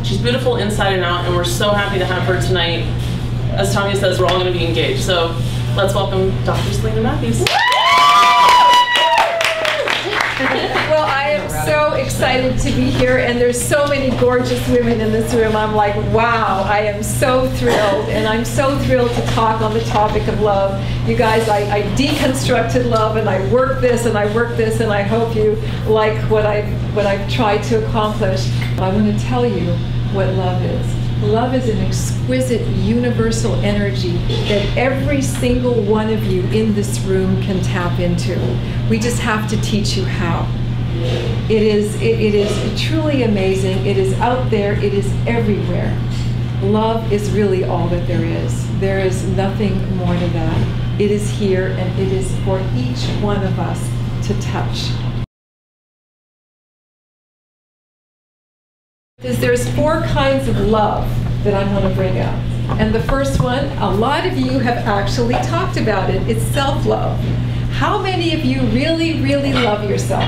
She's beautiful inside and out, and we're so happy to have her tonight. As Tanya says, we're all going to be engaged. So let's welcome Dr. Selena Matthews. Well, I am so excited to be here, and there's so many gorgeous women in this room. I'm like, wow, I am so thrilled, and I'm so thrilled to talk on the topic of love. You guys, I deconstructed love, and I worked this, and I worked this, and I hope you like what I've tried to accomplish. I want to tell you what love is. Love is an exquisite universal energy that every single one of you in this room can tap into. We just have to teach you how. It is truly amazing. It is out there. It is everywhere. Love is really all that there is. There is nothing more to that. It is here, and it is for each one of us to touch. There's 4 kinds of love that I want to bring up. And the first one, a lot of you have actually talked about it. It's self-love. How many of you really, really love yourself?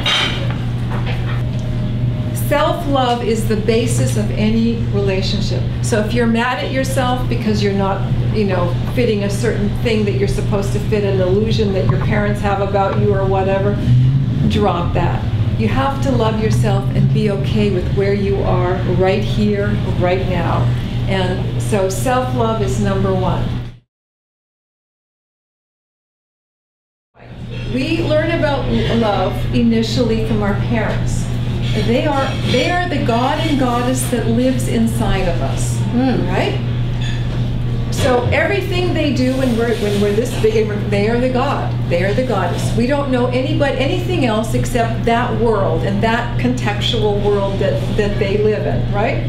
Self-love is the basis of any relationship. So if you're mad at yourself because you're not, fitting a certain thing that you're supposed to fit, an illusion that your parents have about you or whatever, drop that. You have to love yourself and be okay with where you are right here, right now. And so self-love is number 1. We learn about love initially from our parents. They are the god and goddess that lives inside of us, right? So everything they do when we're this big, they are the god. They are the goddess. We don't know anything else except that world and that contextual world that they live in, right?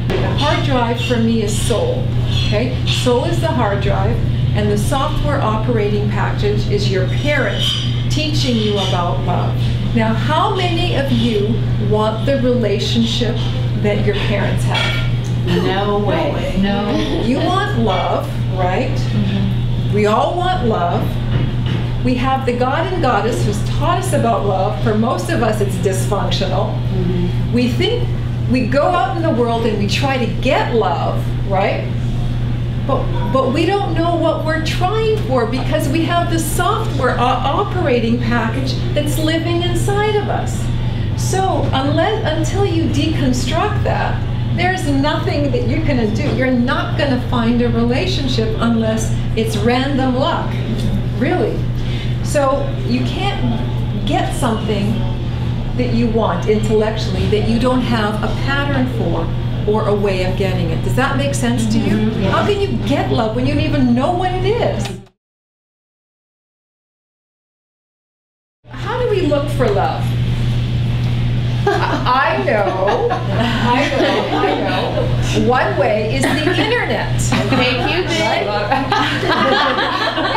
The hard drive for me is soul. Okay, soul is the hard drive, and the software operating package is your parents teaching you about love. Now, how many of you want the relationship that your parents have? No way. No. You want love, right? Mm-hmm. We all want love. We have the god and goddess who's taught us about love. For most of us, it's dysfunctional. Mm-hmm. We think we go out in the world and we try to get love, right? But we don't know what we're trying for because we have the software operating package that's living inside of us. So until you deconstruct that, there's nothing that you're going to do. You're not going to find a relationship unless it's random luck, really. So you can't get something that you want intellectually that you don't have a pattern for or a way of getting it. Does that make sense to you? Yeah. How can you get love when you don't even know what it is? How do we look for love? I know. One way is the internet. Thank you,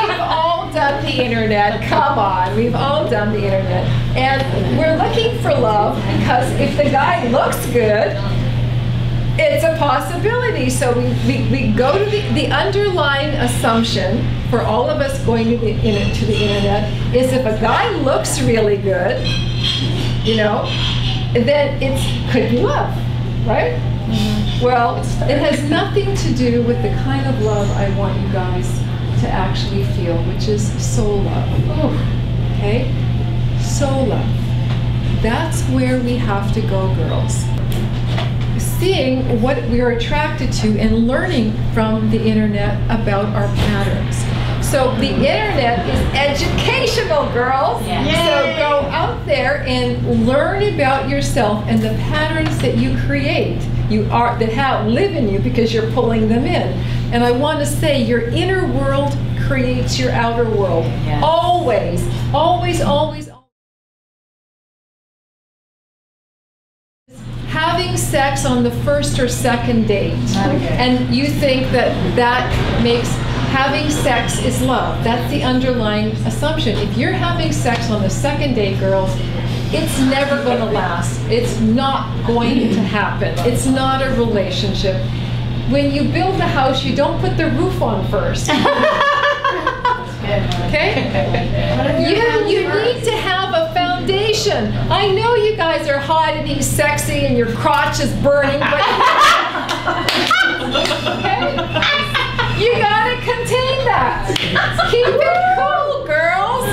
We've all done the internet. Come on, we've all done the internet. And we're looking for love because if the guy looks good, it's a possibility. So we go to the underlying assumption for all of us going to the internet is if a guy looks really good, then it could be love, right? Mm-hmm. Well, it has nothing to do with the kind of love I want you guys to actually feel, which is soul love. Okay? Soul love. That's where we have to go, girls. Seeing what we're attracted to and learning from the internet about our patterns. So the internet is educational, girls. Yeah. So go out there and learn about yourself and the patterns that you create, that live in you because you're pulling them in. And I want to say your inner world creates your outer world. Yes. Always, always, always. Having sex on the first or second date, and you think that makes having sex is love. That's the underlying assumption. If you're having sex on the second date, girls, it's never going to last. It's not going to happen. It's not a relationship. When you build a house, you don't put the roof on first. Okay? You need to have a foundation. I know you guys are hot and he's sexy and your crotch is burning, but Okay? You gotta contain that. Keep it cool, girls.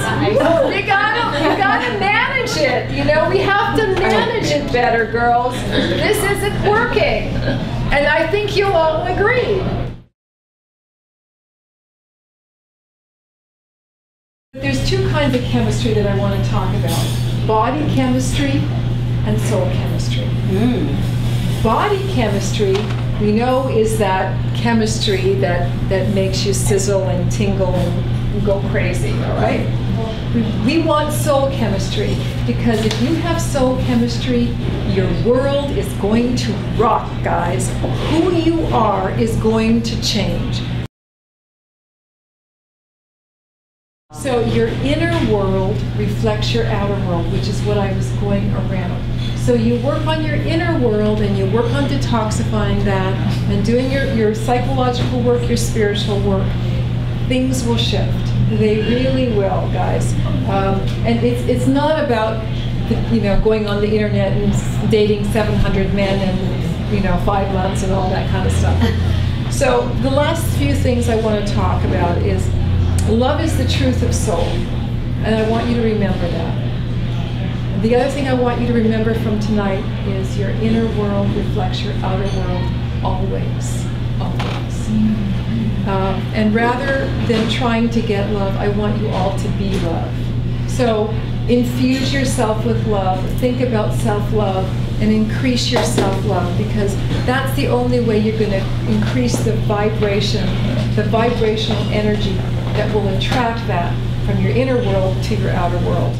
You gotta manage it. You know, we have to manage it better, girls. This isn't working. And I think you'll all agree. There's two kinds of chemistry that I want to talk about. Body chemistry and soul chemistry. Body chemistry, we know, is that chemistry that makes you sizzle and tingle and go crazy, all right? We want soul chemistry, because if you have soul chemistry, your world is going to rock, guys. Who you are is going to change. So your inner world reflects your outer world, which is what I was going around. So you work on your inner world and you work on detoxifying that and doing your psychological work, your spiritual work. Things will shift. They really will, guys. And it's not about, you know, going on the internet and dating 700 men in, you know, 5 months and all that kind of stuff. So the last few things I want to talk about is love is the truth of soul. And I want you to remember that. The other thing I want you to remember from tonight is your inner world reflects your outer world always, always. And rather than trying to get love, I want you all to be love. So infuse yourself with love, think about self-love, and increase your self-love, because that's the only way you're going to increase the vibration, the vibrational energy that will attract that from your inner world to your outer world.